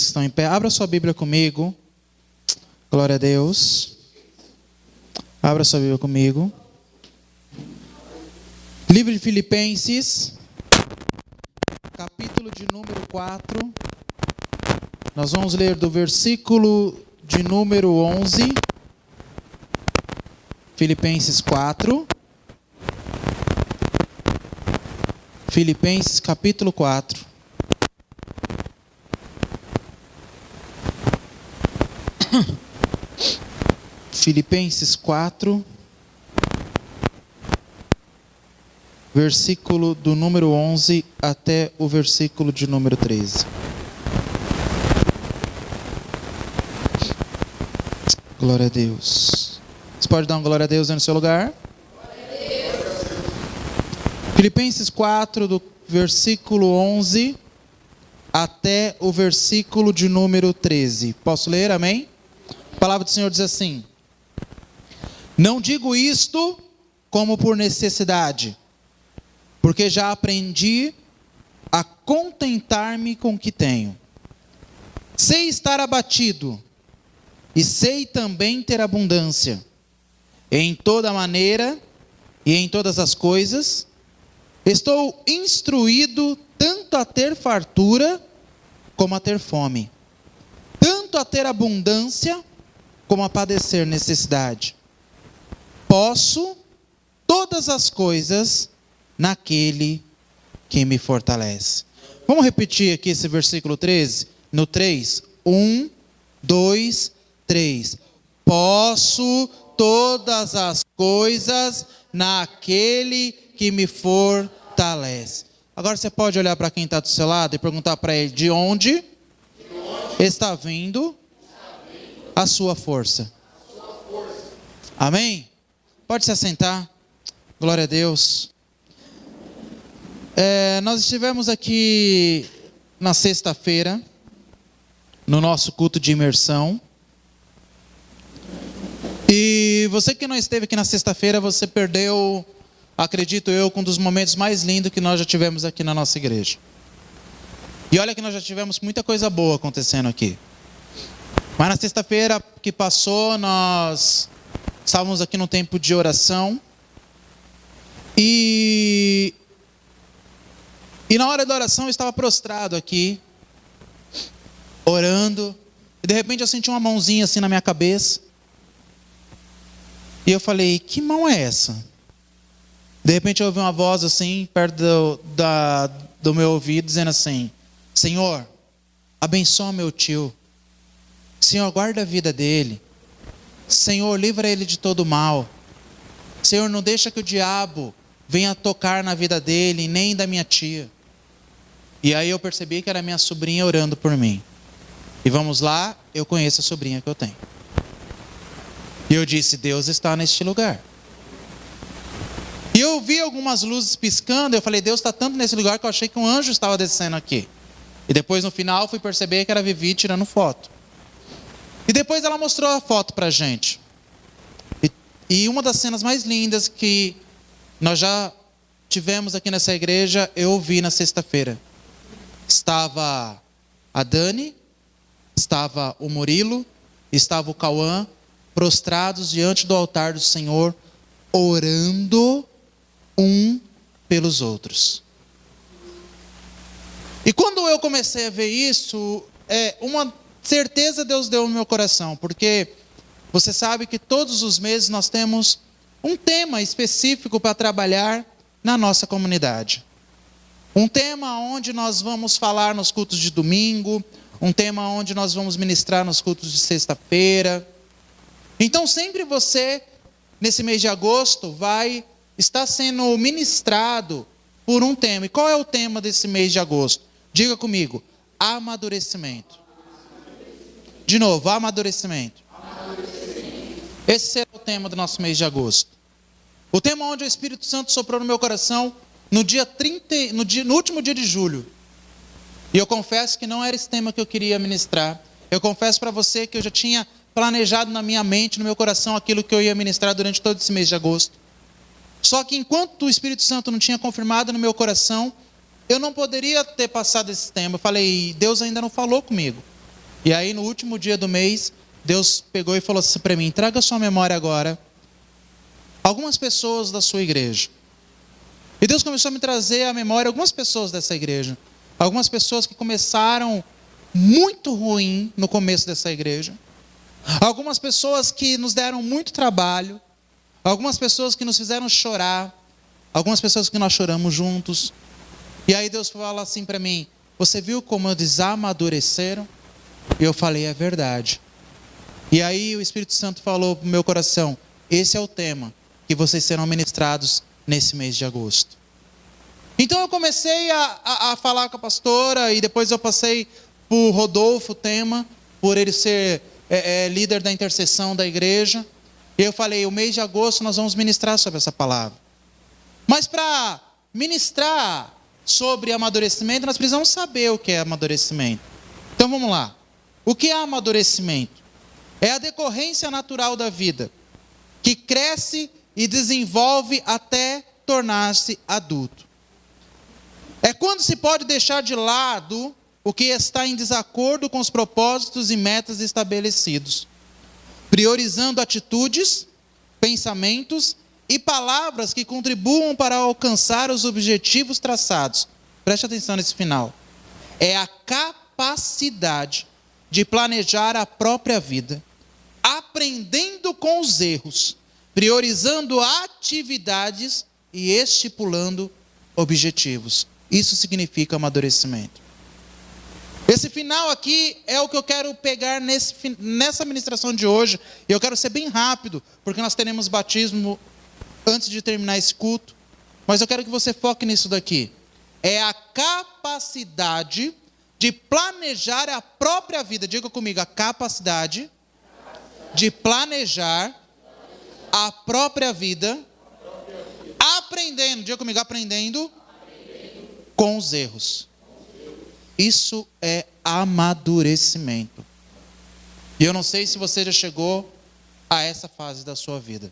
Estão em pé. Abra sua Bíblia comigo. Glória a Deus. Abra sua Bíblia comigo. Livro de Filipenses, capítulo de número 4. Nós vamos ler do versículo de número 11. Filipenses 4. Filipenses capítulo 4. Filipenses 4, versículo do número 11 até o versículo de número 13. Glória a Deus. Você pode dar uma glória a Deus aí no seu lugar? Glória a Deus. Filipenses 4, do versículo 11 até o versículo de número 13. Posso ler? Amém? A palavra do Senhor diz assim: não digo isto como por necessidade, porque já aprendi a contentar-me com o que tenho. Sei estar abatido e sei também ter abundância. Em toda maneira e em todas as coisas, estou instruído tanto a ter fartura como a ter fome, tanto a ter abundância como a padecer necessidade. Posso todas as coisas naquele que me fortalece. Vamos repetir aqui esse versículo 13? No 3. 1, 2, 3. Posso todas as coisas naquele que me fortalece. Agora você pode olhar para quem está do seu lado e perguntar para ele: de onde está vindo a sua força? Amém? Pode se assentar. Glória a Deus. Nós estivemos aqui na sexta-feira, no nosso culto de imersão. E você que não esteve aqui na sexta-feira, você perdeu, acredito eu, um dos momentos mais lindos que nós já tivemos aqui na nossa igreja. E olha que nós já tivemos muita coisa boa acontecendo aqui. Mas na sexta-feira que passou, nós estávamos aqui no tempo de oração. E na hora da oração eu estava prostrado aqui, orando. E de repente eu senti uma mãozinha assim na minha cabeça. E eu falei: que mão é essa? De repente eu ouvi uma voz assim, perto do meu ouvido, dizendo assim: Senhor, abençoa meu tio. Senhor, guarda a vida dele. Senhor, livra ele de todo mal. Senhor, não deixa que o diabo venha tocar na vida dele, nem da minha tia. E aí eu percebi que era minha sobrinha orando por mim. E vamos lá, eu conheço a sobrinha que eu tenho. E eu disse: Deus está neste lugar. E eu vi algumas luzes piscando, eu falei: Deus está tanto nesse lugar que eu achei que um anjo estava descendo aqui. E depois no final fui perceber que era a Vivi tirando foto. E depois ela mostrou a foto para a gente. E uma das cenas mais lindas que nós já tivemos aqui nessa igreja, eu vi na sexta-feira. Estava a Dani, estava o Murilo, estava o Cauã, prostrados diante do altar do Senhor, orando um pelos outros. E quando eu comecei a ver isso, uma certeza Deus deu no meu coração, porque você sabe que todos os meses nós temos um tema específico para trabalhar na nossa comunidade. Um tema onde nós vamos falar nos cultos de domingo, um tema onde nós vamos ministrar nos cultos de sexta-feira. Então sempre você, nesse mês de agosto, vai estar sendo ministrado por um tema. E qual é o tema desse mês de agosto? Diga comigo: amadurecimento. De novo, amadurecimento. Esse será o tema do nosso mês de agosto. O tema onde o Espírito Santo soprou no meu coração no último dia de julho. E eu confesso que não era esse tema que eu queria ministrar. Eu confesso para você que eu já tinha planejado na minha mente, no meu coração, aquilo que eu ia ministrar durante todo esse mês de agosto. Só que enquanto o Espírito Santo não tinha confirmado no meu coração, eu não poderia ter passado esse tema. Eu falei: Deus ainda não falou comigo. E aí no último dia do mês, Deus pegou e falou assim para mim: traga à sua memória agora algumas pessoas da sua igreja. E Deus começou a me trazer à memória algumas pessoas dessa igreja. Algumas pessoas que começaram muito ruim no começo dessa igreja. Algumas pessoas que nos deram muito trabalho. Algumas pessoas que nos fizeram chorar. Algumas pessoas que nós choramos juntos. E aí Deus fala assim para mim: você viu como eles amadureceram? E eu falei: é verdade. E aí o Espírito Santo falou para o meu coração: esse é o tema que vocês serão ministrados nesse mês de agosto. Então eu comecei a falar com a pastora, e depois eu passei por Rodolfo o tema, por ele ser líder da intercessão da igreja. E eu falei: o mês de agosto nós vamos ministrar sobre essa palavra. Mas para ministrar sobre amadurecimento, nós precisamos saber o que é amadurecimento. Então vamos lá. O que é amadurecimento? É a decorrência natural da vida, que cresce e desenvolve até tornar-se adulto. É quando se pode deixar de lado o que está em desacordo com os propósitos e metas estabelecidos, priorizando atitudes, pensamentos e palavras que contribuam para alcançar os objetivos traçados. Preste atenção nesse final. É a capacidade de planejar a própria vida, aprendendo com os erros, priorizando atividades e estipulando objetivos. Isso significa amadurecimento. Esse final aqui é o que eu quero pegar nessa ministração de hoje. E eu quero ser bem rápido, porque nós teremos batismo antes de terminar esse culto. Mas eu quero que você foque nisso daqui. É a capacidade de planejar a própria vida. Diga comigo: a capacidade de planejar a própria vida, aprendendo, diga comigo, aprendendo com os erros. Isso é amadurecimento. E eu não sei se você já chegou a essa fase da sua vida.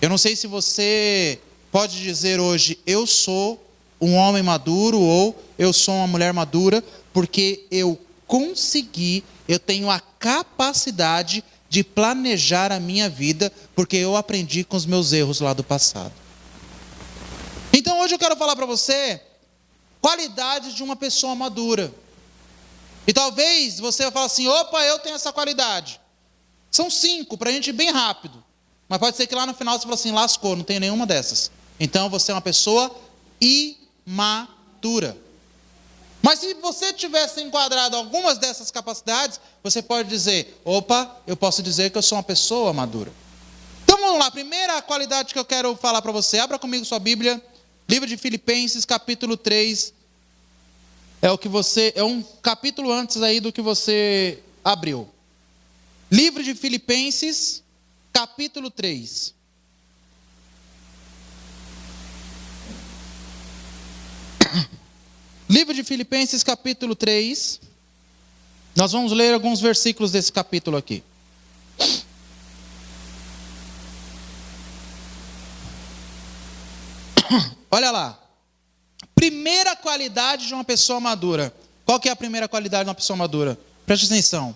Eu não sei se você pode dizer hoje: eu sou um homem maduro, ou eu sou uma mulher madura, porque eu consegui, eu tenho a capacidade de planejar a minha vida, porque eu aprendi com os meus erros lá do passado. Então hoje eu quero falar para você qualidades de uma pessoa madura. E talvez você vai falar assim: opa, eu tenho essa qualidade. São 5, para a gente ir bem rápido. Mas pode ser que lá no final você fale assim: lascou, não tenho nenhuma dessas. Então você é uma pessoa imatura. Mas se você tivesse enquadrado algumas dessas capacidades, você pode dizer: opa, eu posso dizer que eu sou uma pessoa madura. Então vamos lá, a primeira qualidade que eu quero falar para você. Abra comigo sua Bíblia, livro de Filipenses, capítulo 3. É um capítulo antes aí do que você abriu. Livro de Filipenses, capítulo 3. Livro de Filipenses, capítulo 3. Nós vamos ler alguns versículos desse capítulo aqui. Olha lá. Primeira qualidade de uma pessoa madura. Qual que é a primeira qualidade de uma pessoa madura? Preste atenção.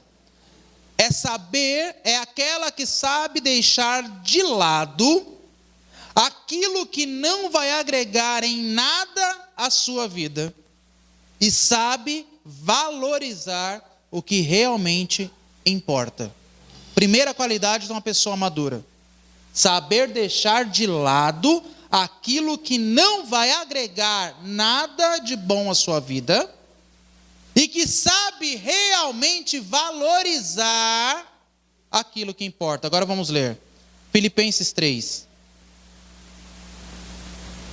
É aquela que sabe deixar de lado aquilo que não vai agregar em nada à sua vida e sabe valorizar o que realmente importa. Primeira qualidade de uma pessoa madura: saber deixar de lado aquilo que não vai agregar nada de bom à sua vida e que sabe realmente valorizar aquilo que importa. Agora vamos ler Filipenses 3,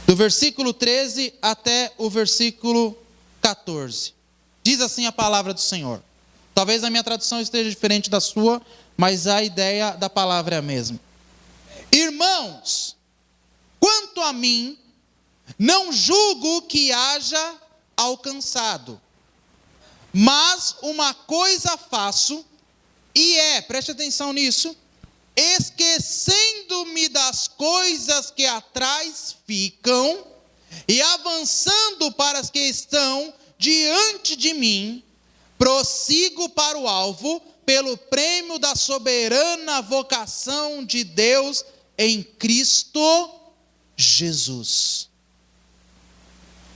do versículo 13 até o versículo 14. Diz assim a palavra do Senhor. Talvez a minha tradução esteja diferente da sua, mas a ideia da palavra é a mesma. Irmãos, quanto a mim, não julgo que haja alcançado, mas uma coisa faço, preste atenção nisso, esquecendo-me das coisas que atrás ficam e avançando para as que estão diante de mim, prossigo para o alvo, pelo prêmio da soberana vocação de Deus em Cristo Jesus.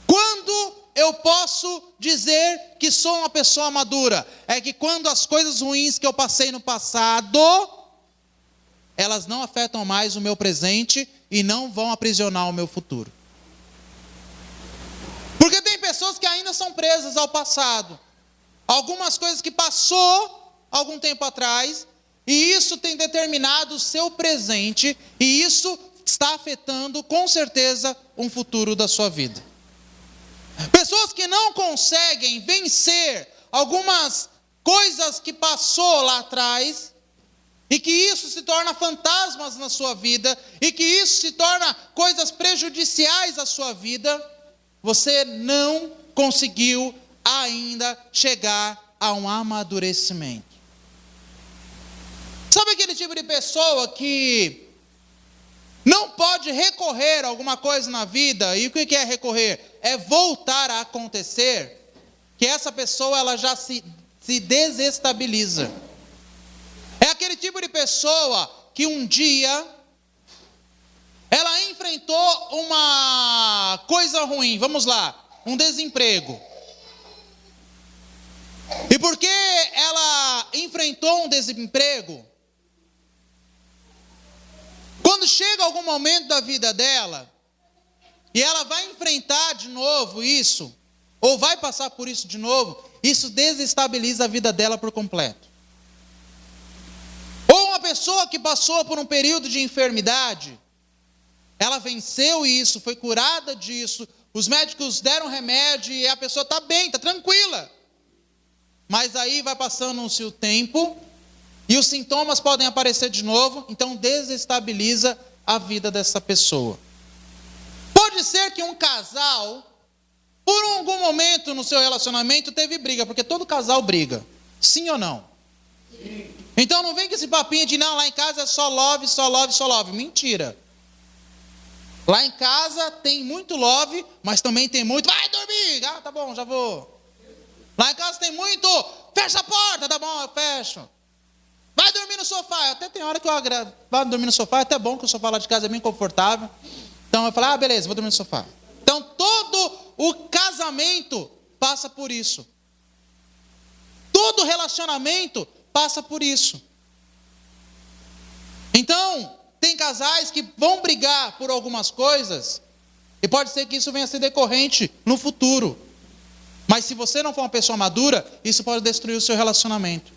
Quando eu posso dizer que sou uma pessoa madura? É que quando as coisas ruins que eu passei no passado, elas não afetam mais o meu presente e não vão aprisionar o meu futuro. Porque tem pessoas que ainda são presas ao passado. Algumas coisas que passou algum tempo atrás, e isso tem determinado o seu presente, e isso está afetando com certeza um futuro da sua vida. Pessoas que não conseguem vencer algumas coisas que passou lá atrás, e que isso se torna fantasmas na sua vida, e que isso se torna coisas prejudiciais à sua vida, você não conseguiu ainda chegar a um amadurecimento. Sabe aquele tipo de pessoa que não pode recorrer a alguma coisa na vida? E o que é recorrer? É voltar a acontecer. Que essa pessoa ela já se desestabiliza. É aquele tipo de pessoa que um dia ela enfrentou uma coisa ruim. Vamos lá, um desemprego. E porque ela enfrentou um desemprego, quando chega algum momento da vida dela, e ela vai enfrentar de novo isso, ou vai passar por isso de novo, isso desestabiliza a vida dela por completo. Ou uma pessoa que passou por um período de enfermidade, ela venceu isso, foi curada disso, os médicos deram remédio e a pessoa está bem, está tranquila. Mas aí vai passando-se o tempo e os sintomas podem aparecer de novo, então desestabiliza a vida dessa pessoa. Pode ser que um casal, por algum momento no seu relacionamento, teve briga, porque todo casal briga, sim ou não? Sim. Então não vem com esse papinho de não, lá em casa é só love, só love, só love. Mentira. Lá em casa tem muito love, mas também tem muito, vai dormir, ah, tá bom, já vou. Lá em casa tem muito, fecha a porta, tá bom, eu fecho. Vai dormir no sofá, até tem hora que eu agrado, vai dormir no sofá, é até bom que o sofá lá de casa é bem confortável. Então eu falo, beleza, vou dormir no sofá. Então todo o casamento passa por isso. Todo relacionamento passa por isso. Então, tem casais que vão brigar por algumas coisas, e pode ser que isso venha a ser decorrente no futuro. Mas se você não for uma pessoa madura, isso pode destruir o seu relacionamento.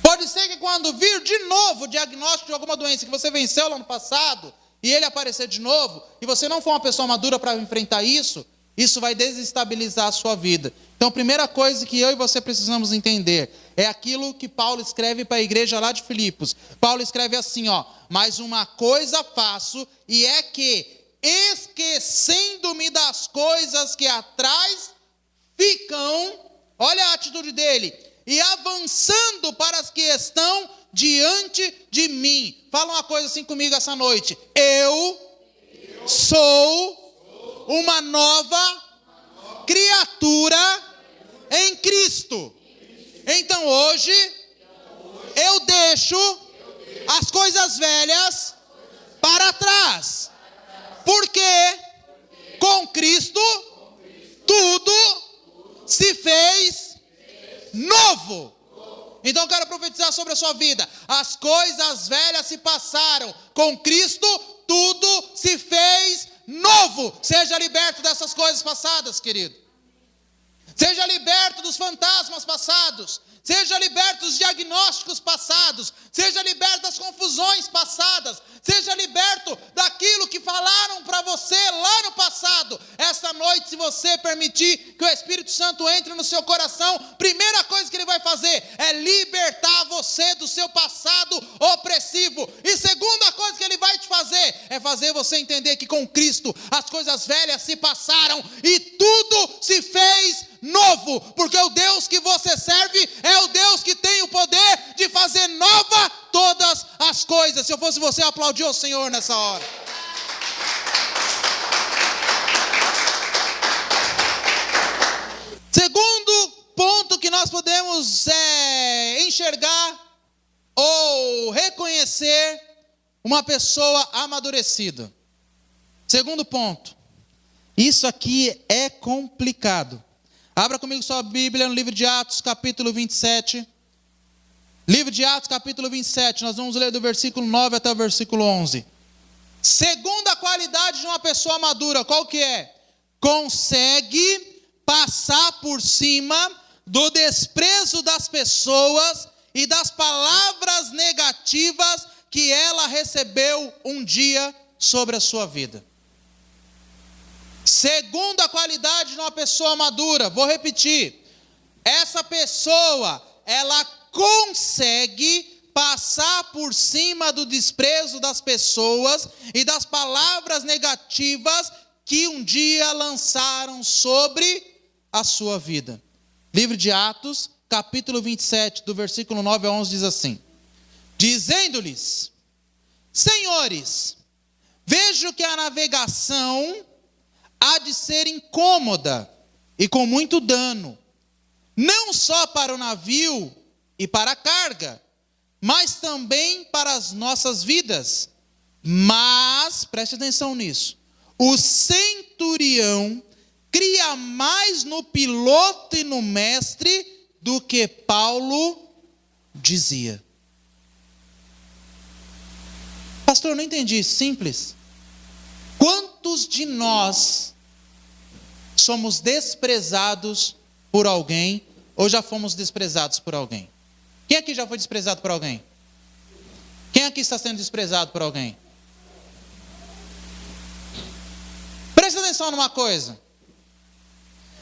Pode ser que quando vir de novo o diagnóstico de alguma doença que você venceu lá no passado, e ele aparecer de novo, e você não for uma pessoa madura para enfrentar isso, isso vai desestabilizar a sua vida. Então a primeira coisa que eu e você precisamos entender é aquilo que Paulo escreve para a igreja lá de Filipos. Paulo escreve assim, mas uma coisa faço, e é que, esquecendo-me das coisas que atrás ficam, olha a atitude dele, e avançando para as que estão diante de mim. Fala uma coisa assim comigo essa noite. Eu sou uma nova criatura em Cristo. Então hoje eu deixo as coisas velhas para trás. Porque com Cristo tudo se fez novo. Então eu quero profetizar sobre a sua vida. As coisas velhas se passaram. Com Cristo tudo se fez novo. Seja liberto dessas coisas passadas, querido. Seja liberto dos fantasmas passados. Seja liberto dos diagnósticos passados. Seja liberto das confusões passadas. Seja liberto daquilo que falaram para você lá no passado. Esta noite, se você permitir que o Espírito Santo entre no seu coração, primeira coisa que ele vai fazer é libertar você do seu passado opressivo. E segunda coisa que ele vai te fazer é fazer você entender que com Cristo as coisas velhas se passaram e tudo se fez novo, porque o Deus que você serve é o Deus que tem o poder de fazer nova todas as coisas. Se eu fosse você, aplaudir o Senhor nessa hora. Segundo ponto que nós podemos enxergar ou reconhecer uma pessoa amadurecida? Segundo ponto, isso aqui é complicado. Abra comigo sua Bíblia no livro de Atos, capítulo 27. Livro de Atos, capítulo 27, nós vamos ler do versículo 9 até o versículo 11. Segunda qualidade de uma pessoa madura, qual que é? Consegue passar por cima do desprezo das pessoas e das palavras negativas que ela recebeu um dia sobre a sua vida. Segunda qualidade de uma pessoa madura, vou repetir. Essa pessoa, ela consegue passar por cima do desprezo das pessoas e das palavras negativas que um dia lançaram sobre a sua vida. Livro de Atos, capítulo 27, do versículo 9 a 11, diz assim: dizendo-lhes: senhores, vejo que a navegação há de ser incômoda e com muito dano, não só para o navio e para a carga, mas também para as nossas vidas. Mas, preste atenção nisso, o centurião cria mais no piloto e no mestre do que Paulo dizia. Pastor, eu não entendi. Simples. Quantos de nós somos desprezados por alguém ou já fomos desprezados por alguém? Quem aqui já foi desprezado por alguém? Quem aqui está sendo desprezado por alguém? Presta atenção numa coisa.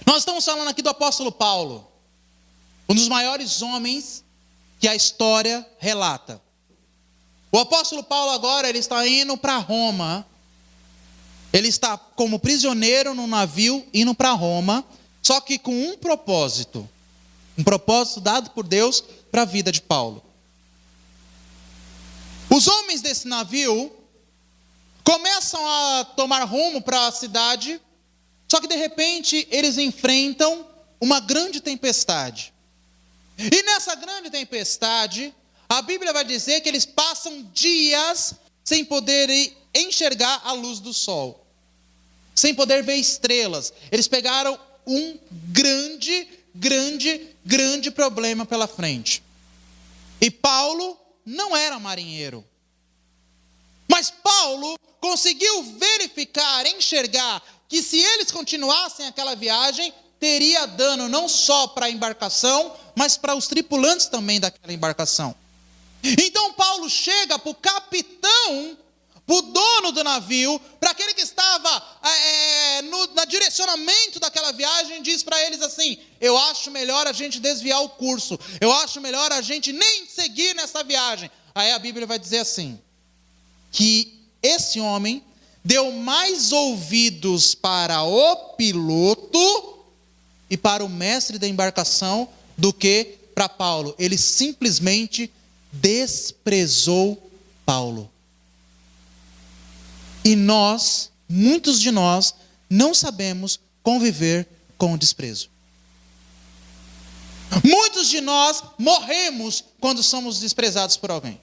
Nós estamos falando aqui do apóstolo Paulo, um dos maiores homens que a história relata. O apóstolo Paulo agora, ele está indo para Roma. Ele está como prisioneiro no navio, indo para Roma, só que com um propósito dado por Deus para a vida de Paulo. Os homens desse navio começam a tomar rumo para a cidade, só que de repente eles enfrentam uma grande tempestade. E nessa grande tempestade, a Bíblia vai dizer que eles passam dias sem poder enxergar a luz do sol, sem poder ver estrelas. Eles pegaram um grande problema pela frente. E Paulo não era marinheiro. Mas Paulo conseguiu verificar, enxergar, que se eles continuassem aquela viagem, teria dano não só para a embarcação, mas para os tripulantes também daquela embarcação. Então Paulo chega para o capitão, para o dono do navio, para aquele que estava no direcionamento daquela viagem, e diz para eles assim: eu acho melhor a gente desviar o curso, eu acho melhor a gente nem seguir nessa viagem. Aí a Bíblia vai dizer assim, que esse homem deu mais ouvidos para o piloto e para o mestre da embarcação do que para Paulo. Ele simplesmente desprezou Paulo. E nós, muitos de nós, não sabemos conviver com o desprezo. Muitos de nós morremos quando somos desprezados por alguém.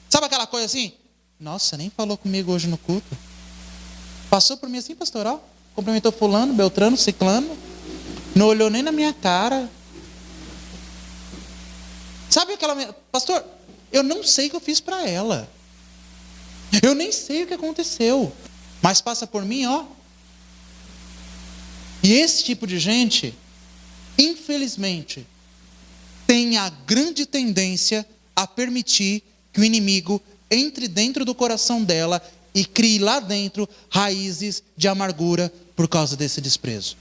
Sabe aquela coisa assim? Nossa, nem falou comigo hoje no culto. Passou por mim assim, pastoral. Cumprimentou fulano, beltrano, ciclano. Não olhou nem na minha cara. Sabe aquela... Pastor, eu não sei o que eu fiz para ela. Eu nem sei o que aconteceu. Mas passa por mim, ó. E esse tipo de gente, infelizmente, tem a grande tendência a permitir que o inimigo entre dentro do coração dela e crie lá dentro raízes de amargura por causa desse desprezo.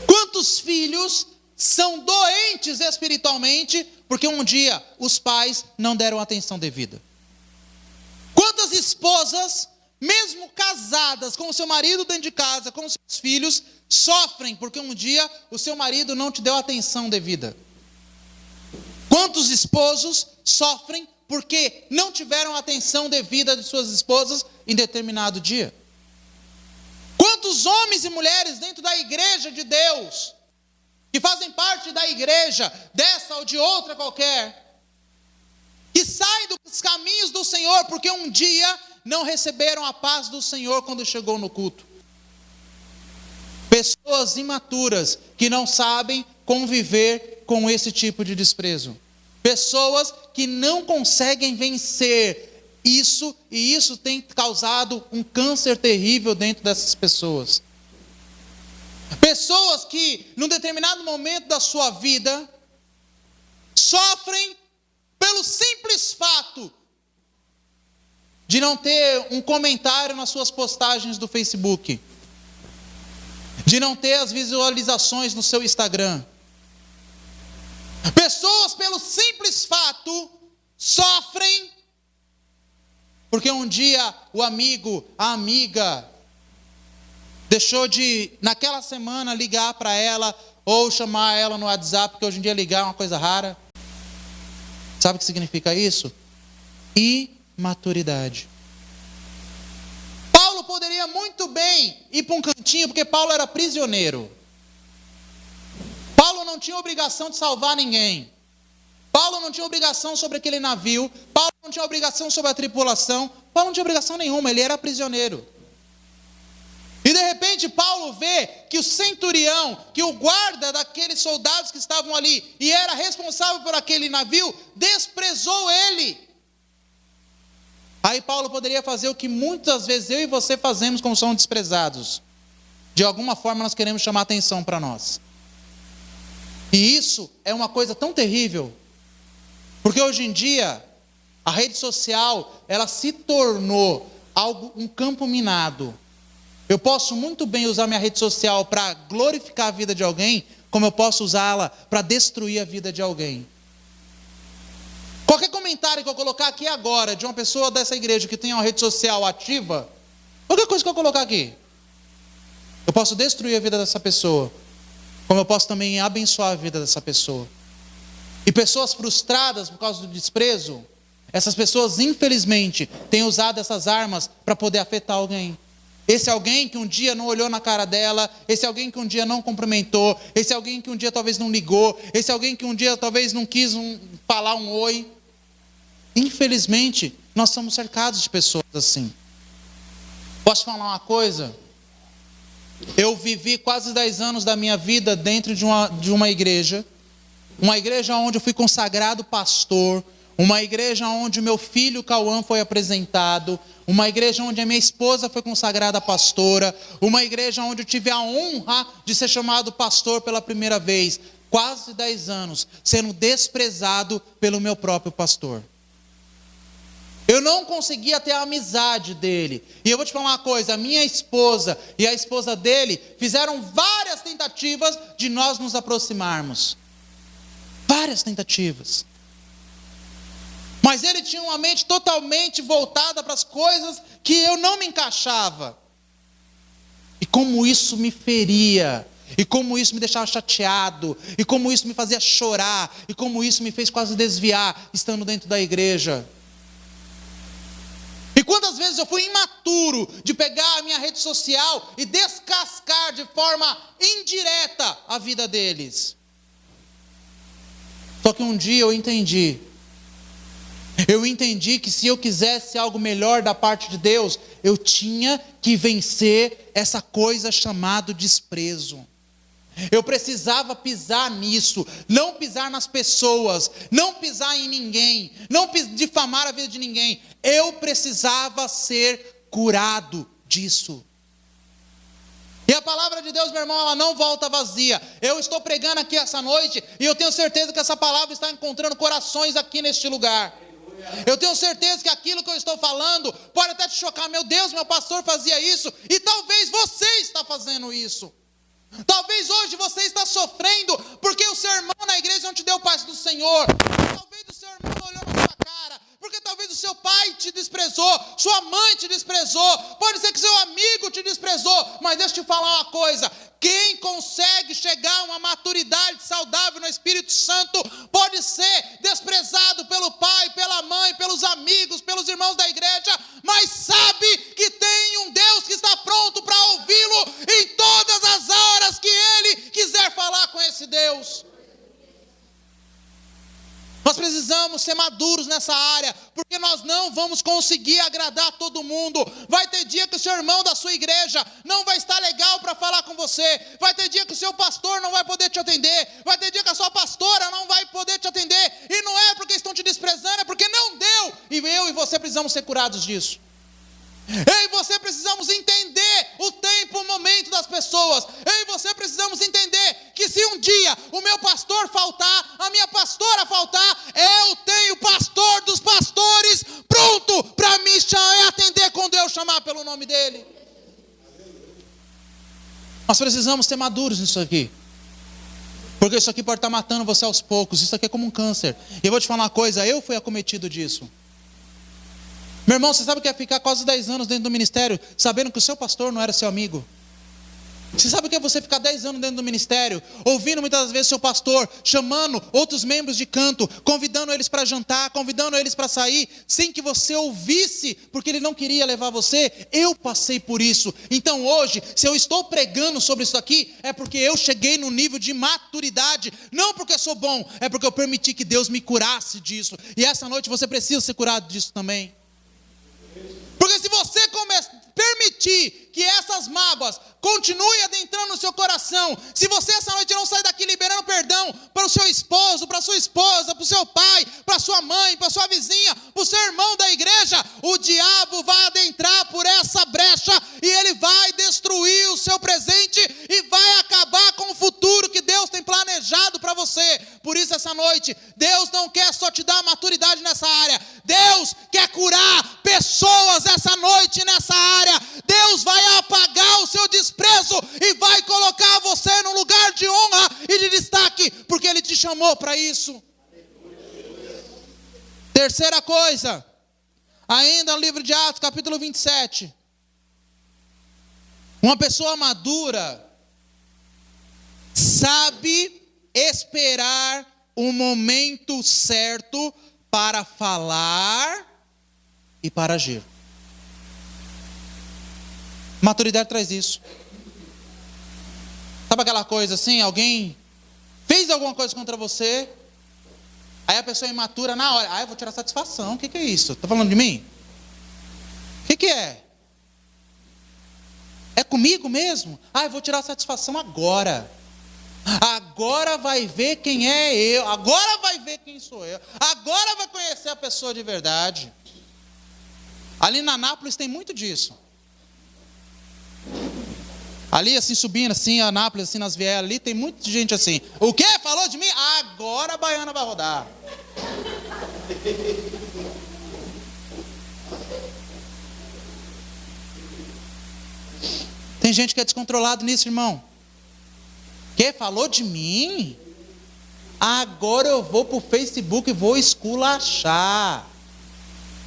Quantos filhos são doentes espiritualmente porque um dia os pais não deram atenção devida? Quantas esposas, mesmo casadas com o seu marido dentro de casa, com os seus filhos, sofrem porque um dia o seu marido não te deu atenção devida? Quantos esposos sofrem porque não tiveram atenção devida de suas esposas em determinado dia? Quantos homens e mulheres dentro da igreja de Deus que fazem parte da igreja, dessa ou de outra qualquer, que saem dos caminhos do Senhor, porque um dia não receberam a paz do Senhor quando chegou no culto. Pessoas imaturas que não sabem conviver com esse tipo de desprezo. Pessoas que não conseguem vencer isso, e isso tem causado um câncer terrível dentro dessas pessoas. Pessoas que, num determinado momento da sua vida, sofrem pelo simples fato de não ter um comentário nas suas postagens do Facebook, de não ter as visualizações no seu Instagram. Pessoas, pelo simples fato, sofrem porque um dia o amigo, a amiga, deixou de, naquela semana, ligar para ela ou chamar ela no WhatsApp, porque hoje em dia ligar é uma coisa rara. Sabe o que significa isso? Imaturidade. Paulo poderia muito bem ir para um cantinho, porque Paulo era prisioneiro. Paulo não tinha obrigação de salvar ninguém. Paulo não tinha obrigação sobre aquele navio. Paulo não tinha obrigação sobre a tripulação. Paulo não tinha obrigação nenhuma, ele era prisioneiro. E de repente Paulo vê que o centurião, que o guarda daqueles soldados que estavam ali e era responsável por aquele navio, desprezou ele. Aí Paulo poderia fazer o que muitas vezes eu e você fazemos quando somos desprezados. De alguma forma nós queremos chamar atenção para nós. E isso é uma coisa tão terrível. Porque hoje em dia, a rede social, ela se tornou um campo minado. Eu posso muito bem usar minha rede social para glorificar a vida de alguém, como eu posso usá-la para destruir a vida de alguém. Qualquer comentário que eu colocar aqui agora, de uma pessoa dessa igreja que tem uma rede social ativa, qualquer coisa que eu colocar aqui, eu posso destruir a vida dessa pessoa, como eu posso também abençoar a vida dessa pessoa. E pessoas frustradas por causa do desprezo, essas pessoas infelizmente têm usado essas armas para poder afetar alguém. Esse alguém que um dia não olhou na cara dela, esse alguém que um dia não cumprimentou, esse alguém que um dia talvez não ligou, esse alguém que um dia talvez não quis falar um oi. Infelizmente, nós somos cercados de pessoas assim. Posso falar uma coisa? Eu vivi quase 10 anos da minha vida dentro de uma igreja onde eu fui consagrado pastor, uma igreja onde o meu filho Cauã foi apresentado, uma igreja onde a minha esposa foi consagrada pastora, uma igreja onde eu tive a honra de ser chamado pastor pela primeira vez, quase 10 anos, sendo desprezado pelo meu próprio pastor. Eu não conseguia ter a amizade dele. E eu vou te falar uma coisa, a minha esposa e a esposa dele fizeram várias tentativas de nós nos aproximarmos. Várias tentativas. Mas ele tinha uma mente totalmente voltada para as coisas que eu não me encaixava. E como isso me feria, e como isso me deixava chateado, e como isso me fazia chorar, e como isso me fez quase desviar, estando dentro da igreja. E quantas vezes eu fui imaturo de pegar a minha rede social e descascar de forma indireta a vida deles. Só que um dia eu entendi que se eu quisesse algo melhor da parte de Deus, eu tinha que vencer essa coisa chamada desprezo. Eu precisava pisar nisso, não pisar nas pessoas, não pisar em ninguém, não difamar a vida de ninguém. Eu precisava ser curado disso. E a palavra de Deus, meu irmão, ela não volta vazia. Eu estou pregando aqui essa noite e eu tenho certeza que essa palavra está encontrando corações aqui neste lugar. Eu tenho certeza que aquilo que eu estou falando pode até te chocar. Meu Deus, meu pastor fazia isso. E talvez você está fazendo isso. Talvez hoje você está sofrendo porque o seu irmão na igreja não te deu paz do Senhor. Talvez o seu irmão não olhou na sua cara. Porque talvez o seu pai te desprezou, sua mãe te desprezou, pode ser que seu amigo te desprezou, mas deixa eu te falar uma coisa, quem consegue chegar a uma maturidade saudável no Espírito Santo, pode ser desprezado pelo pai, pela mãe, pelos amigos, pelos irmãos da igreja, mas sabe que tem um Deus que está pronto para ouvi-lo em todas as horas que ele quiser falar com esse Deus. Nós precisamos ser maduros nessa área, porque nós não vamos conseguir agradar todo mundo. Vai ter dia que o seu irmão da sua igreja não vai estar legal para falar com você. Vai ter dia que o seu pastor não vai poder te atender. Vai ter dia que a sua pastora não vai poder te atender. E não é porque estão te desprezando, é porque não deu. E eu e você precisamos ser curados disso. Eu e você precisamos entender o tempo, o momento das pessoas. Eu e você precisamos entender que se um dia o meu pastor faltar, a minha pastora faltar, eu tenho o pastor dos pastores pronto para me atender quando eu chamar pelo nome dele. Nós precisamos ser maduros nisso aqui, porque isso aqui pode estar matando você aos poucos. Isso aqui é como um câncer. E eu vou te falar uma coisa, eu fui acometido disso. Meu irmão, você sabe o que é ficar quase 10 anos dentro do ministério, sabendo que o seu pastor não era seu amigo? Você sabe o que é você ficar 10 anos dentro do ministério, ouvindo muitas das vezes seu pastor, chamando outros membros de canto, convidando eles para jantar, convidando eles para sair, sem que você ouvisse, porque ele não queria levar você? Eu passei por isso. Então hoje, se eu estou pregando sobre isso aqui, é porque eu cheguei no nível de maturidade, não porque sou bom, é porque eu permiti que Deus me curasse disso. E essa noite você precisa ser curado disso também. Porque se você permitir que essas mágoas continuem adentrando no seu coração, se você essa noite não sair daqui liberando perdão para o seu esposo, para a sua esposa, para o seu pai, para a sua mãe, para a sua vizinha, para o seu irmão da igreja, o diabo vai adentrar por essa brecha e ele vai destruir o seu presente e vai acabar com o futuro que Deus tem planejado para você. Por isso essa noite, Deus não quer só te dar maturidade nessa área, Deus quer curar pessoas essa noite nessa área. Deus vai apagar o seu desprezo e vai colocar você num lugar de honra e de destaque, porque Ele te chamou para isso. Terceira coisa, ainda no livro de Atos, capítulo 27. Uma pessoa madura sabe esperar o momento certo para falar e para agir. Maturidade traz isso. Sabe aquela coisa assim, alguém fez alguma coisa contra você, aí a pessoa imatura na hora, eu vou tirar satisfação, o que é isso? Está falando de mim? O que é? É comigo mesmo? Eu vou tirar satisfação agora. Agora vai ver quem é eu, agora vai ver quem sou eu, agora vai conhecer a pessoa de verdade. Ali na Anápolis tem muito disso. Ali assim, subindo assim, Anápolis, assim nas vielas, ali tem muita gente assim. O quê? Falou de mim? Agora a baiana vai rodar. Tem gente que é descontrolado nisso, irmão. Que falou de mim? Agora eu vou pro Facebook e vou esculachar.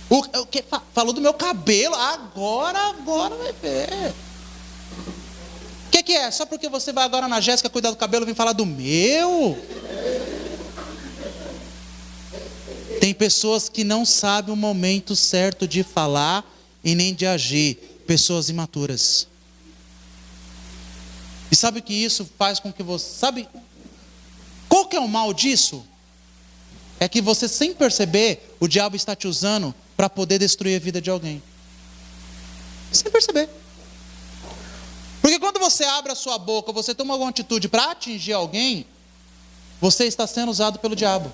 O que falou do meu cabelo? Agora vai ver. O que é? Só porque você vai agora na Jéssica cuidar do cabelo, vem falar do meu? Tem pessoas que não sabem o momento certo de falar e nem de agir. Pessoas imaturas. E sabe o que isso faz com que você... Sabe qual que é o mal disso? É que você, sem perceber, o diabo está te usando para poder destruir a vida de alguém. Sem perceber. Porque quando você abre a sua boca, você toma alguma atitude para atingir alguém, você está sendo usado pelo diabo.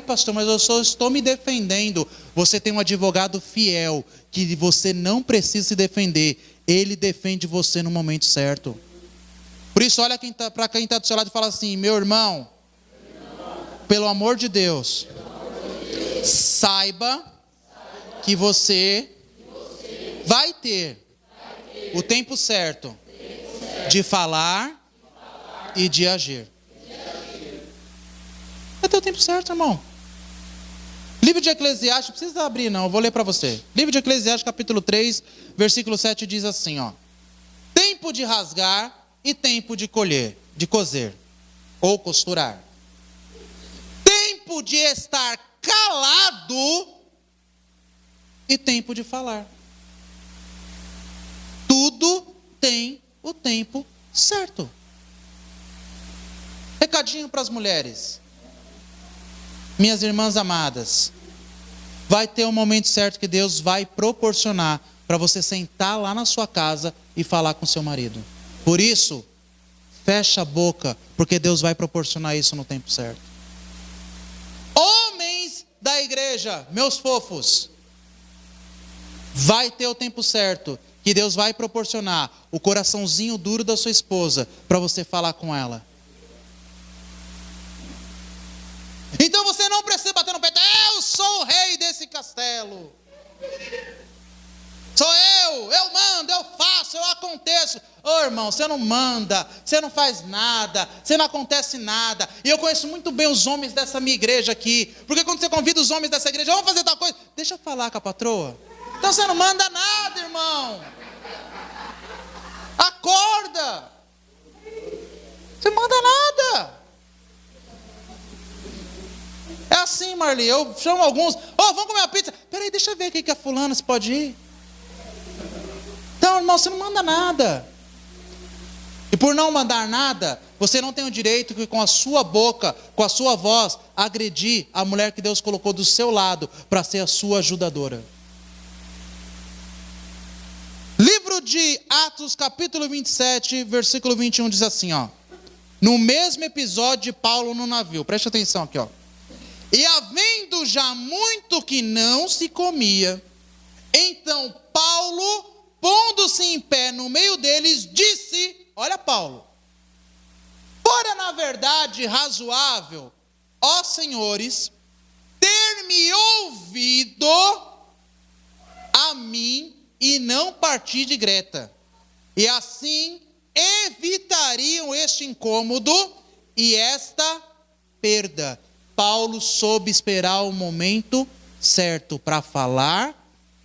Pastor, mas eu só estou me defendendo. Você tem um advogado fiel, que você não precisa se defender. Ele defende você no momento certo. Por isso, olha para quem está do seu lado e fala assim: meu irmão, pelo amor de Deus, saiba que você vai ter o tempo certo de falar e de agir. Vai ter o tempo certo, irmão. Livro de Eclesiastes, não precisa abrir não, eu vou ler para você. Livro de Eclesiastes, capítulo 3, versículo 7 diz assim, tempo de rasgar e tempo de colher, de coser ou costurar. Tempo de estar calado e tempo de falar. Tudo tem o tempo certo. Recadinho para as mulheres. Minhas irmãs amadas, vai ter um momento certo que Deus vai proporcionar para você sentar lá na sua casa e falar com seu marido. Por isso, fecha a boca, porque Deus vai proporcionar isso no tempo certo. Homens da igreja, meus fofos, vai ter o tempo certo que Deus vai proporcionar o coraçãozinho duro da sua esposa para você falar com ela. Então você não precisa bater no peito. Eu sou o rei desse castelo. Sou eu mando, eu faço, eu aconteço. Ô irmão, você não manda, você não faz nada, você não acontece nada. E eu conheço muito bem os homens dessa minha igreja aqui. Porque quando você convida os homens dessa igreja, vamos fazer tal coisa, deixa eu falar com a patroa. Então você não manda nada, irmão. Acorda. Você manda nada. É assim, Marli, eu chamo alguns, vamos comer uma pizza. Peraí, deixa eu ver aqui que a fulana, se pode ir. Então, irmão, você não manda nada. E por não mandar nada, você não tem o direito de, com a sua boca, com a sua voz, agredir a mulher que Deus colocou do seu lado para ser a sua ajudadora. Livro de Atos, capítulo 27, versículo 21, diz assim, no mesmo episódio de Paulo no navio, preste atenção aqui, e havendo já muito que não se comia, então Paulo, pondo-se em pé no meio deles, disse, olha Paulo, fora na verdade razoável, ó senhores, ter-me ouvido a mim e não partir de Greta, e assim evitariam este incômodo e esta perda. Paulo soube esperar o momento certo para falar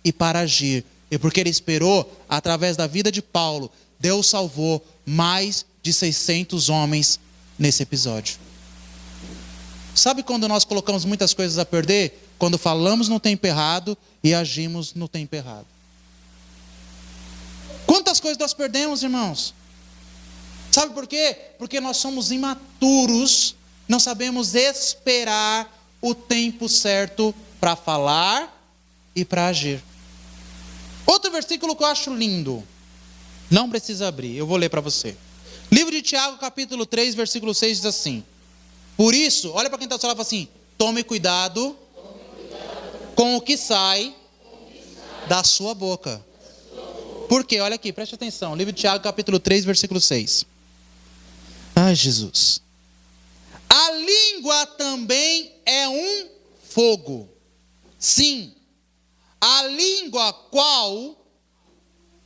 e para agir. E porque ele esperou, através da vida de Paulo, Deus salvou mais de 600 homens nesse episódio. Sabe quando nós colocamos muitas coisas a perder? Quando falamos no tempo errado e agimos no tempo errado. Quantas coisas nós perdemos, irmãos? Sabe por quê? Porque nós somos imaturos, não sabemos esperar o tempo certo para falar e para agir. Outro versículo que eu acho lindo, não precisa abrir, eu vou ler para você. Livro de Tiago, capítulo 3, versículo 6 diz assim, por isso, olha para quem está ao seu lado e fala assim, tome cuidado com o que sai da sua boca. Por quê? Olha aqui, preste atenção, livro de Tiago, capítulo 3, versículo 6. Ai, Jesus. A língua também é um fogo. Sim, a língua qual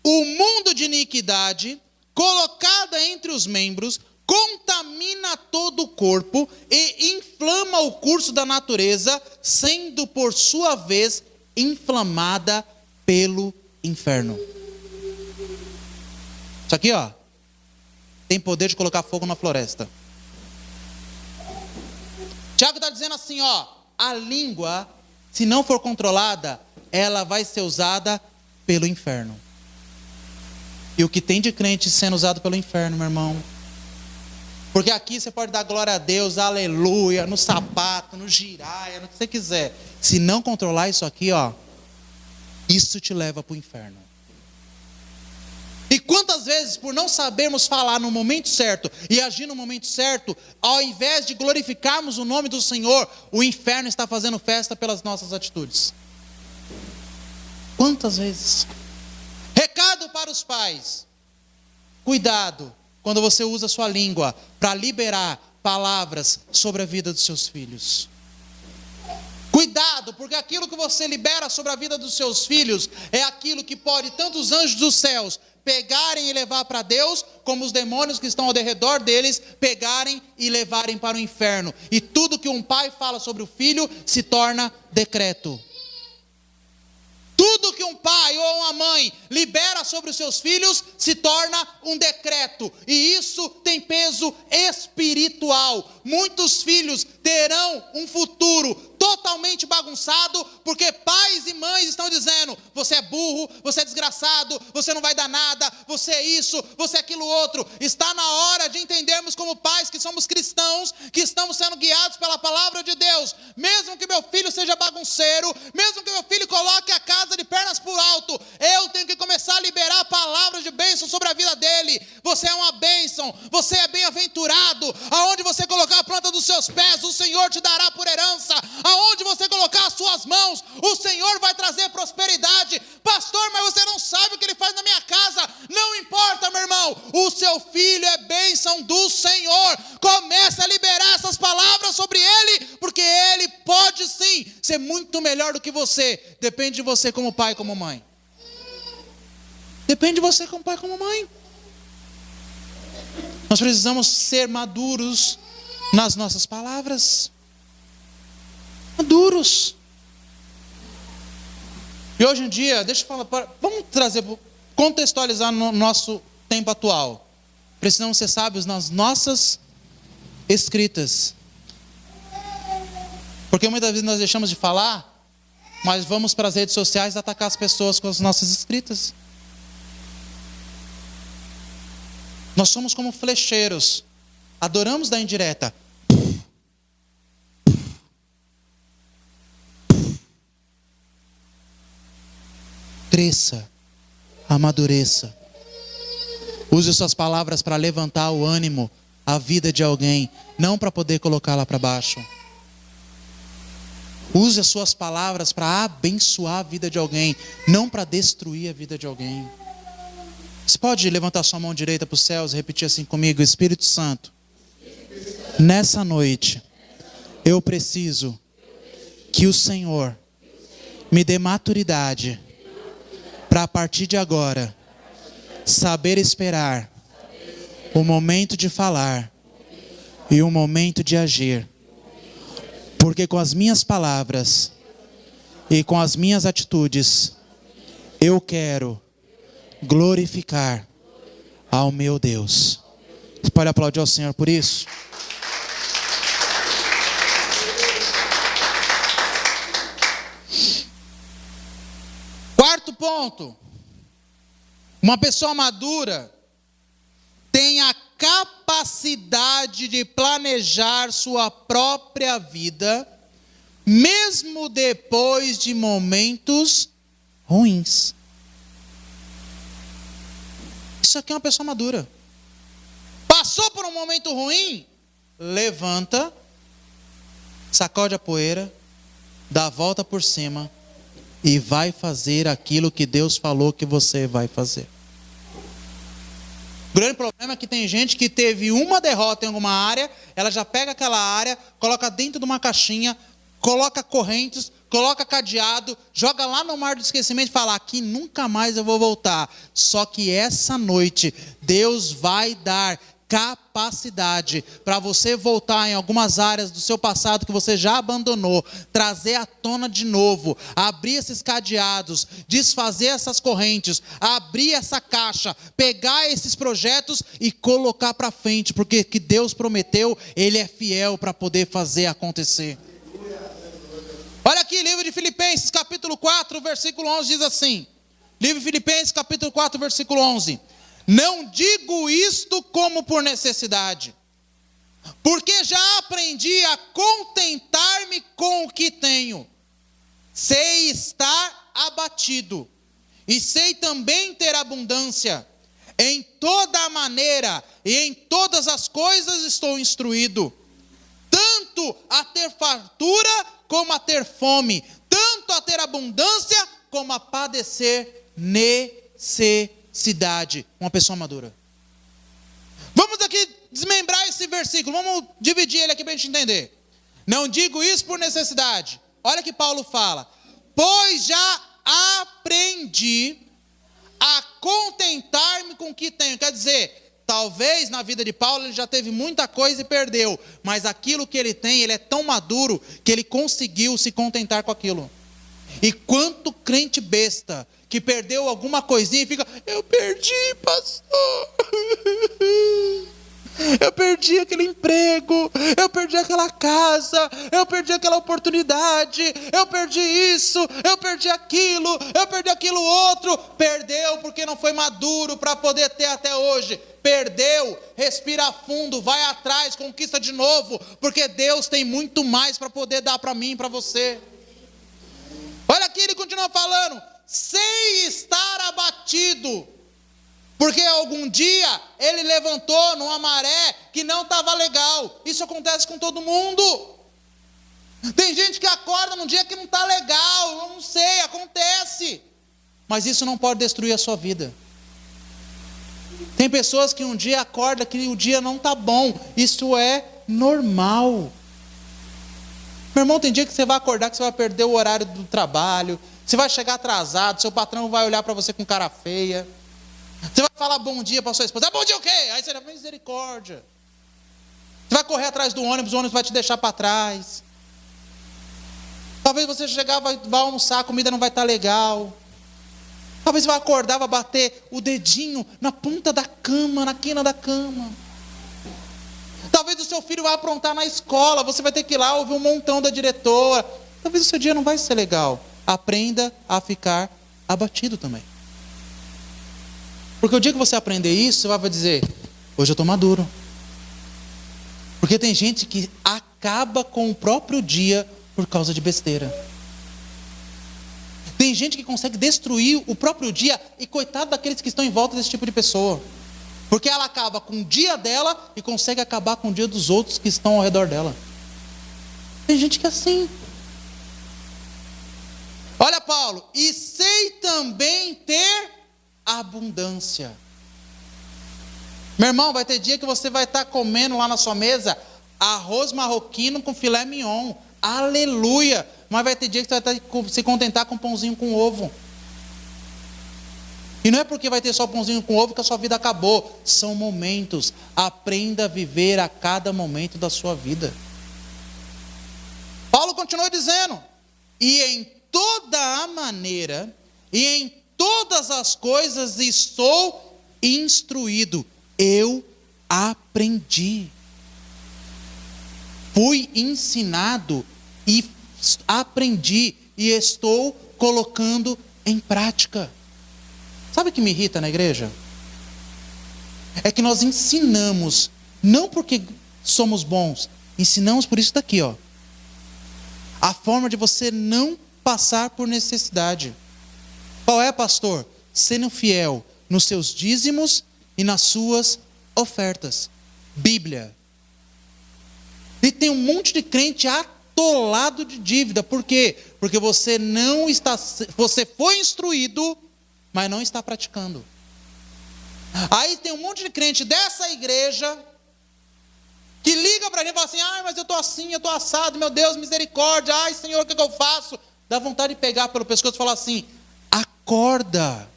o mundo de iniquidade, colocada entre os membros, contamina todo o corpo e inflama o curso da natureza, sendo por sua vez inflamada pelo inferno. Isso aqui, tem poder de colocar fogo na floresta. Tiago está dizendo assim, a língua, se não for controlada, ela vai ser usada pelo inferno. E o que tem de crente sendo usado pelo inferno, meu irmão? Porque aqui você pode dar glória a Deus, aleluia, no sapato, no giraia, no que você quiser. Se não controlar isso aqui, isso te leva para o inferno. E quantas vezes, por não sabermos falar no momento certo e agir no momento certo, ao invés de glorificarmos o nome do Senhor, o inferno está fazendo festa pelas nossas atitudes. Quantas vezes? Recado para os pais. Cuidado quando você usa a sua língua para liberar palavras sobre a vida dos seus filhos. Cuidado, porque aquilo que você libera sobre a vida dos seus filhos é aquilo que pode tanto os anjos dos céus pegarem e levar para Deus, como os demônios que estão ao redor deles pegarem e levarem para o inferno. E tudo que um pai fala sobre o filho se torna decreto. Tudo tudo que um pai ou uma mãe libera sobre os seus filhos se torna um decreto. E isso tem peso espiritual. Muitos filhos terão um futuro totalmente bagunçado, porque pais e mães estão dizendo: você é burro, você é desgraçado, você não vai dar nada, você é isso, você é aquilo outro. Está na hora de entendermos como pais que somos cristãos, que estamos sendo guiados pela palavra de Deus. Mesmo que meu filho seja bagunceiro, mesmo que meu filho coloque a casa de pernas por alto, eu tenho que começar a liberar palavras de bênção sobre a vida dele. Você é uma bênção, você é bem-aventurado. Aonde você colocar a planta dos seus pés, o Senhor te dará por herança. Aonde você colocar as suas mãos, o Senhor vai trazer prosperidade. Pastor, mas você não sabe o que ele faz na minha casa. Não importa, meu irmão, o seu filho é bênção do Senhor. Comece a liberar essas palavras sobre ele, porque ele pode sim ser muito melhor do que você. Depende de você como pai, como mãe. Depende de você como pai, como mãe. Nós precisamos ser maduros nas nossas palavras. Maduros. E hoje em dia, deixa eu falar, vamos contextualizar no nosso tempo atual. Precisamos ser sábios nas nossas escritas. Porque muitas vezes nós deixamos de falar, mas vamos para as redes sociais atacar as pessoas com as nossas escritas. Nós somos como flecheiros, adoramos da indireta. Cresça, amadureça. Use suas palavras para levantar o ânimo, a vida de alguém, não para poder colocá-la para baixo. Use as suas palavras para abençoar a vida de alguém, não para destruir a vida de alguém. Você pode levantar sua mão direita para os céus e repetir assim comigo: Espírito Santo, nessa noite, eu preciso que o Senhor me dê maturidade para a partir de agora saber esperar o momento de falar e o momento de agir. Porque com as minhas palavras e com as minhas atitudes, eu quero glorificar ao meu Deus. Você pode aplaudir ao Senhor por isso? Quarto ponto. Uma pessoa madura tem a capacidade de planejar sua própria vida, mesmo depois de momentos ruins. Isso aqui é uma pessoa madura. Passou por um momento ruim, levanta, sacode a poeira, dá a volta por cima e vai fazer aquilo que Deus falou que você vai fazer. O grande problema é que tem gente que teve uma derrota em alguma área, ela já pega aquela área, coloca dentro de uma caixinha, coloca correntes, coloca cadeado, joga lá no mar do esquecimento e fala: aqui nunca mais eu vou voltar. Só que essa noite Deus vai dar capacidade para você voltar em algumas áreas do seu passado que você já abandonou, trazer à tona de novo, abrir esses cadeados, desfazer essas correntes, abrir essa caixa, pegar esses projetos e colocar para frente, porque que Deus prometeu, Ele é fiel para poder fazer acontecer. Olha aqui, livro de Filipenses, capítulo 4, versículo 11, diz assim. Livro de Filipenses, capítulo 4, versículo 11. Não digo isto como por necessidade, porque já aprendi a contentar-me com o que tenho. Sei estar abatido, e sei também ter abundância. Em toda maneira e em todas as coisas estou instruído, tanto a ter fartura como a ter fome, tanto a ter abundância como a padecer necessidade. Uma pessoa madura. Vamos aqui desmembrar esse versículo, vamos dividir ele aqui para a gente entender. Não digo isso por necessidade. Olha que Paulo fala: pois já aprendi a contentar-me com o que tenho. Quer dizer, talvez na vida de Paulo ele já teve muita coisa e perdeu, mas aquilo que ele tem, ele é tão maduro que ele conseguiu se contentar com aquilo. E quanto crente besta que perdeu alguma coisinha e fica: eu perdi, pastor. Eu perdi aquele emprego, eu perdi aquela casa, eu perdi aquela oportunidade, eu perdi isso, eu perdi aquilo outro. Perdeu porque não foi maduro para poder ter até hoje. Perdeu, respira fundo, vai atrás, conquista de novo, porque Deus tem muito mais para poder dar para mim e para você. Olha aqui, ele continua falando: sem estar abatido, porque algum dia ele levantou numa maré que não estava legal. Isso acontece com todo mundo. Tem gente que acorda num dia que não está legal, eu não sei, acontece. Mas isso não pode destruir a sua vida. Tem pessoas que um dia acordam que o dia não está bom. Isso é normal. Meu irmão, tem dia que você vai acordar que você vai perder o horário do trabalho, você vai chegar atrasado, seu patrão vai olhar para você com cara feia. Você vai falar bom dia para sua esposa. Bom dia o quê? Aí você vai: misericórdia. Você vai correr atrás do ônibus, o ônibus vai te deixar para trás. Talvez você chegar, vai almoçar, a comida não vai estar legal. Talvez você vai acordar, vai bater o dedinho na ponta da cama, na quina da cama. Talvez o seu filho vai aprontar na escola, você vai ter que ir lá ouvir um montão da diretora. Talvez o seu dia não vai ser legal. Aprenda a ficar abatido também. Porque o dia que você aprender isso, você vai dizer: hoje eu estou maduro. Porque tem gente que acaba com o próprio dia por causa de besteira. Tem gente que consegue destruir o próprio dia, e coitado daqueles que estão em volta desse tipo de pessoa. Porque ela acaba com o dia dela e consegue acabar com o dia dos outros que estão ao redor dela. Tem gente que é assim. Olha Paulo: e sei também ter abundância. Meu irmão, vai ter dia que você vai estar comendo lá na sua mesa arroz marroquino com filé mignon. Aleluia! Mas vai ter dia que você vai se contentar com pãozinho com ovo. E não é porque vai ter só pãozinho com ovo que a sua vida acabou. São momentos. Aprenda a viver a cada momento da sua vida. Paulo continua dizendo: e em toda a maneira, e em todas as coisas estou instruído. Eu aprendi. Fui ensinado e aprendi e estou colocando em prática. Sabe o que me irrita na igreja? É que nós ensinamos, não porque somos bons, ensinamos por isso daqui, ó. A forma de você não passar por necessidade. Qual é, pastor? Sendo fiel nos seus dízimos e nas suas ofertas. Bíblia. E tem um monte de crente atolado de dívida. Por quê? Porque você foi instruído, mas não está praticando. Aí tem um monte de crente dessa igreja que liga para a gente e fala assim: ai, mas eu estou assim, eu estou assado, meu Deus, misericórdia, ai Senhor, o que eu faço? Dá vontade de pegar pelo pescoço e falar assim: acorda,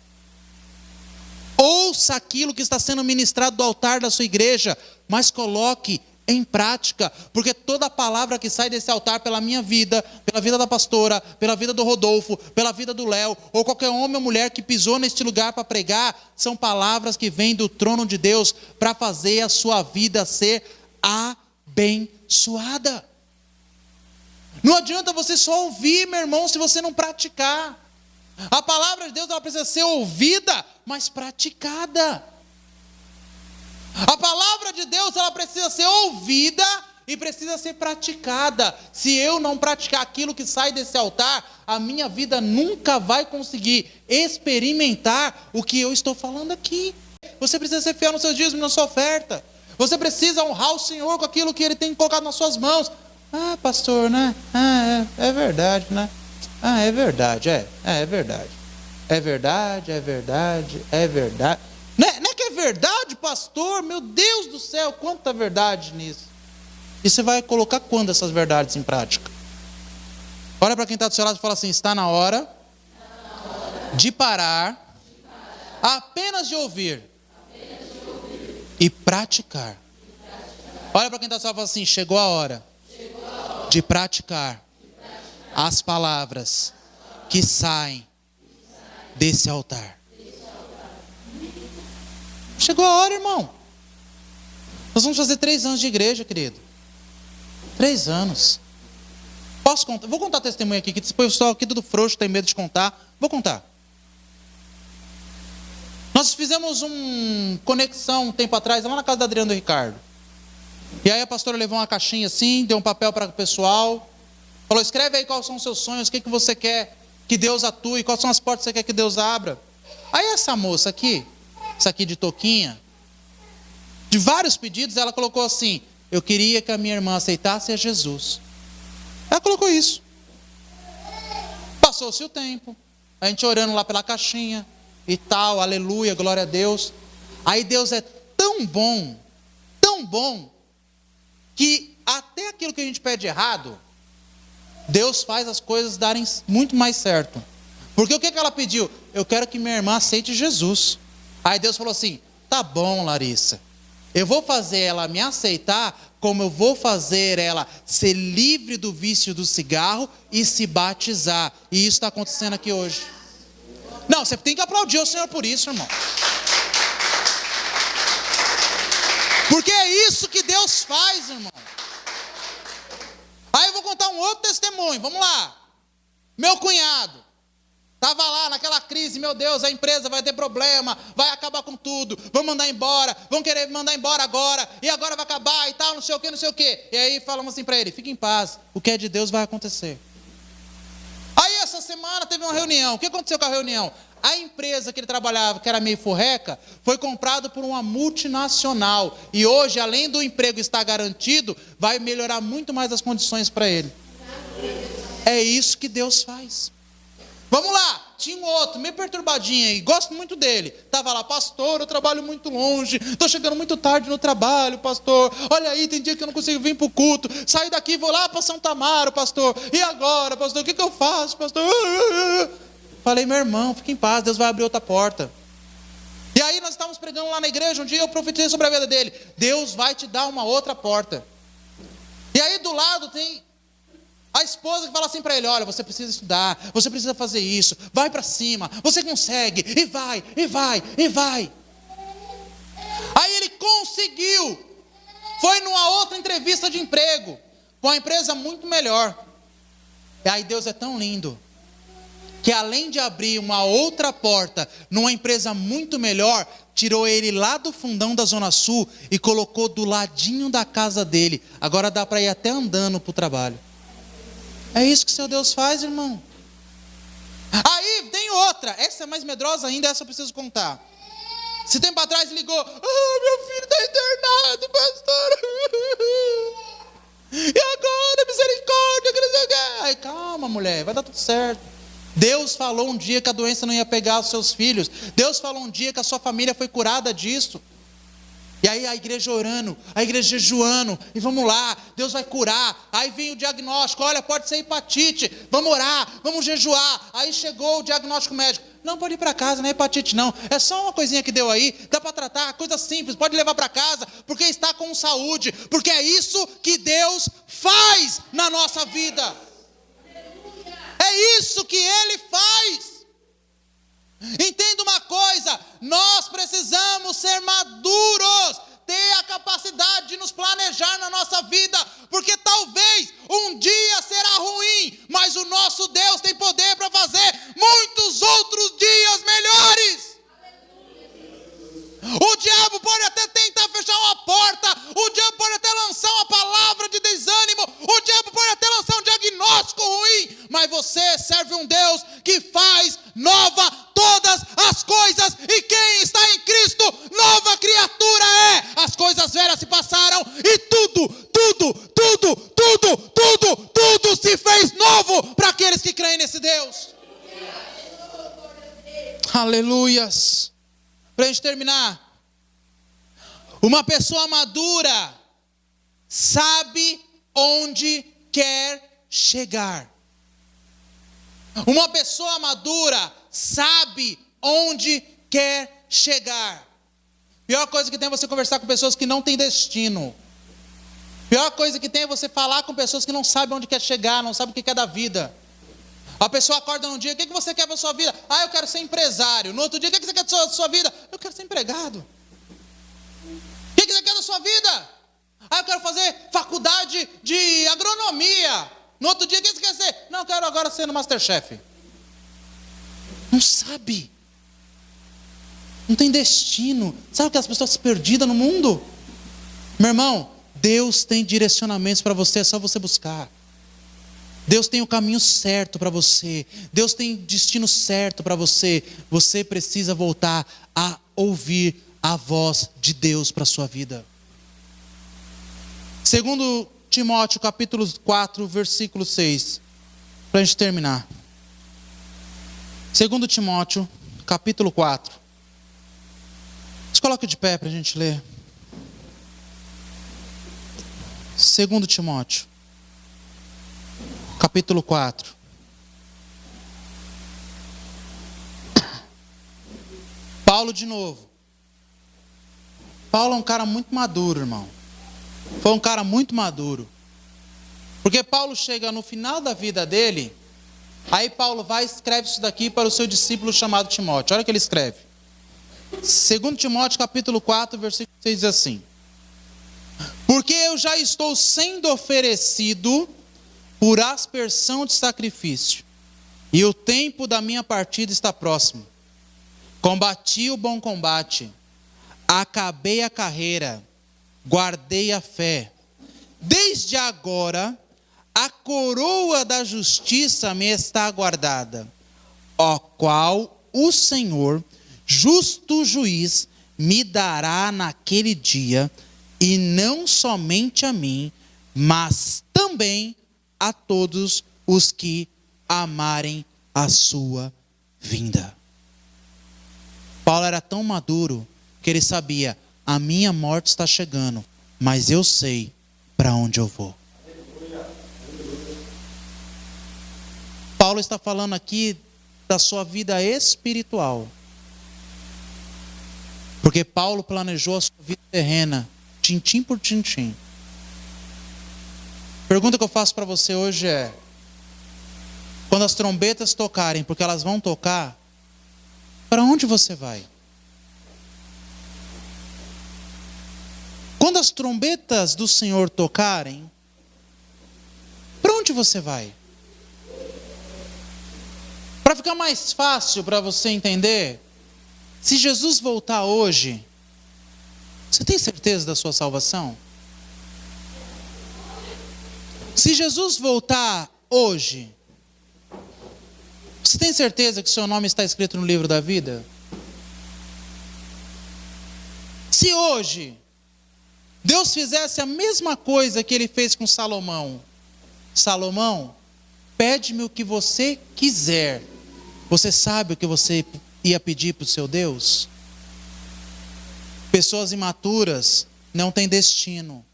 ouça aquilo que está sendo ministrado do altar da sua igreja, mas coloque em prática, porque toda palavra que sai desse altar pela minha vida, pela vida da pastora, pela vida do Rodolfo, pela vida do Léo, ou qualquer homem ou mulher que pisou neste lugar para pregar, são palavras que vêm do trono de Deus para fazer a sua vida ser abençoada. Não adianta você só ouvir, meu irmão, se você não praticar. A palavra de Deus, ela precisa ser ouvida, mas praticada. A palavra de Deus, ela precisa ser ouvida e precisa ser praticada. Se eu não praticar aquilo que sai desse altar, a minha vida nunca vai conseguir experimentar o que eu estou falando aqui. Você precisa ser fiel nos seus dízimos, na sua oferta. Você precisa honrar o Senhor com aquilo que Ele tem colocado nas suas mãos. Ah, pastor, né? É verdade, né? É verdade, é verdade. É verdade, é verdade, é verdade. Não é que é verdade, pastor? Meu Deus do céu, quanta verdade nisso. E você vai colocar quando essas verdades em prática? Olha para quem está do seu lado e fala assim: está na hora de parar, apenas de ouvir e praticar. Olha para quem está do seu lado e fala assim: chegou a hora de praticar as palavras que saem desse altar. Chegou a hora, irmão. Nós vamos fazer 3 anos de igreja, querido. 3 anos. Posso contar? Vou contar testemunho aqui, que esse pessoal aqui tudo frouxo, tem medo de contar. Vou contar. Nós fizemos conexão um tempo atrás, lá na casa da Adriana do Ricardo. E aí a pastora levou uma caixinha assim, deu um papel para o pessoal. Falou, escreve aí quais são os seus sonhos, o que você quer que Deus atue, quais são as portas que você quer que Deus abra. Aí essa moça aqui, essa aqui de touquinha, de vários pedidos, ela colocou assim, eu queria que a minha irmã aceitasse a Jesus. Ela colocou isso. Passou-se o tempo, a gente orando lá pela caixinha e tal, aleluia, glória a Deus. Aí Deus é tão bom, que até aquilo que a gente pede errado, Deus faz as coisas darem muito mais certo. Porque o que ela pediu? Eu quero que minha irmã aceite Jesus. Aí Deus falou assim, tá bom, Larissa, eu vou fazer ela me aceitar, como eu vou fazer ela ser livre do vício do cigarro e se batizar. E isso está acontecendo aqui hoje. Não, você tem que aplaudir o Senhor por isso, irmão. Porque é isso que Deus faz, irmão. Aí eu vou contar um outro testemunho, vamos lá. Meu cunhado estava lá naquela crise, meu Deus, a empresa vai ter problema, vai acabar com tudo, vão mandar embora, vão querer mandar embora agora, e agora vai acabar e tal, não sei o que. E aí falamos assim para ele, fique em paz, o que é de Deus vai acontecer. Aí essa semana teve uma reunião, o que aconteceu com a reunião? A empresa que ele trabalhava, que era meio furreca, foi comprada por uma multinacional, e hoje, além do emprego estar garantido, vai melhorar muito mais as condições para ele. É isso que Deus faz. Vamos lá, tinha um outro, meio perturbadinho aí, gosto muito dele. Estava lá, pastor, eu trabalho muito longe, estou chegando muito tarde no trabalho, pastor. Olha aí, tem dia que eu não consigo vir para o culto. Saio daqui, vou lá para Santa Amaro, pastor. E agora, pastor, o que eu faço, pastor? Falei, meu irmão, fique em paz, Deus vai abrir outra porta. E aí nós estávamos pregando lá na igreja, um dia eu profetizei sobre a vida dele. Deus vai te dar uma outra porta. E aí do lado tem a esposa que fala assim para ele, olha, você precisa estudar, você precisa fazer isso, vai para cima, você consegue, e vai. Aí ele conseguiu, foi numa outra entrevista de emprego, com uma empresa muito melhor. E aí Deus é tão lindo, que além de abrir uma outra porta, numa empresa muito melhor, tirou ele lá do fundão da Zona Sul, e colocou do ladinho da casa dele. Agora dá para ir até andando para o trabalho. É isso que o Senhor Deus faz, irmão. Aí tem outra, essa é mais medrosa ainda, essa eu preciso contar. Esse tempo atrás ligou, meu filho está internado, pastor. E agora, misericórdia, que não sei o quê. Aí, calma, mulher, vai dar tudo certo. Deus falou um dia que a doença não ia pegar os seus filhos. Deus falou um dia que a sua família foi curada disso. E aí a igreja orando, a igreja jejuando, e vamos lá, Deus vai curar. Aí vem o diagnóstico, olha, pode ser hepatite, vamos orar, vamos jejuar. Aí chegou o diagnóstico médico, não, pode ir para casa, não é hepatite não, é só uma coisinha que deu aí, dá para tratar, coisa simples, pode levar para casa, porque está com saúde, porque é isso que Deus faz na nossa vida. É isso que Ele faz. Entenda uma coisa, nós precisamos ser maduros, ter a capacidade de nos planejar na nossa vida, porque talvez um dia será ruim, mas o nosso Deus tem poder para fazer muitos outros dias melhores. O diabo pode até tentar fechar uma porta, o diabo pode até lançar uma palavra de desânimo, o diabo pode até lançar um diagnóstico ruim, mas você serve um Deus que faz nova todas as coisas, e quem está em Cristo, nova criatura é. As coisas velhas se passaram e tudo se fez novo para aqueles que creem nesse Deus. Aleluias. Para a gente terminar, uma pessoa madura sabe onde quer chegar. Uma pessoa madura sabe onde quer chegar. Pior coisa que tem é você conversar com pessoas que não têm destino. Pior coisa que tem é você falar com pessoas que não sabem onde quer chegar, não sabem o que quer da vida. A pessoa acorda num dia, o que você quer para a sua vida? Eu quero ser empresário. No outro dia, o que você quer para a sua vida? Eu quero ser empregado. O que você quer da sua vida? Eu quero fazer faculdade de agronomia. No outro dia, o que você quer ser? Não, eu quero agora ser no Masterchef. Não sabe. Não tem destino. Sabe aquelas pessoas perdidas no mundo? Meu irmão, Deus tem direcionamentos para você, é só você buscar. Deus tem o caminho certo para você. Deus tem destino certo para você. Você precisa voltar a ouvir a voz de Deus para a sua vida. Segundo Timóteo, capítulo 4, versículo 6. Para a gente terminar. Segundo Timóteo, capítulo 4. Se coloque de pé para a gente ler. Segundo Timóteo, capítulo 4. Paulo de novo. Paulo é um cara muito maduro, irmão. Foi um cara muito maduro. Porque Paulo chega no final da vida dele, aí Paulo vai e escreve isso daqui para o seu discípulo chamado Timóteo. Olha o que ele escreve. Segundo Timóteo, capítulo 4, versículo 6 diz assim: porque eu já estou sendo oferecido por aspersão de sacrifício, e o tempo da minha partida está próximo. Combati o bom combate, acabei a carreira, guardei a fé. Desde agora, a coroa da justiça me está guardada, a qual o Senhor, justo juiz, me dará naquele dia, e não somente a mim, mas também a todos os que amarem a sua vinda. Paulo era tão maduro que ele sabia: a minha morte está chegando, mas eu sei para onde eu vou. Paulo está falando aqui da sua vida espiritual. Porque Paulo planejou a sua vida terrena, tintim por tintim. A pergunta que eu faço para você hoje é: quando as trombetas tocarem, porque elas vão tocar, para onde você vai? Quando as trombetas do Senhor tocarem, para onde você vai? Para ficar mais fácil para você entender, se Jesus voltar hoje, você tem certeza da sua salvação? Se Jesus voltar hoje, você tem certeza que seu nome está escrito no livro da vida? Se hoje Deus fizesse a mesma coisa que ele fez com Salomão: Salomão, pede-me o que você quiser. Você sabe o que você ia pedir para o seu Deus? Pessoas imaturas não têm destino.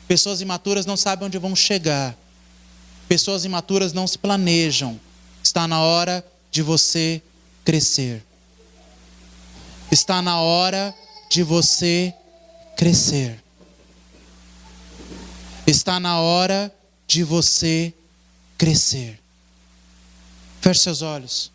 Pessoas imaturas não sabem onde vão chegar. Pessoas imaturas não se planejam. Está na hora de você crescer. Está na hora de você crescer. Está na hora de você crescer. Feche seus olhos.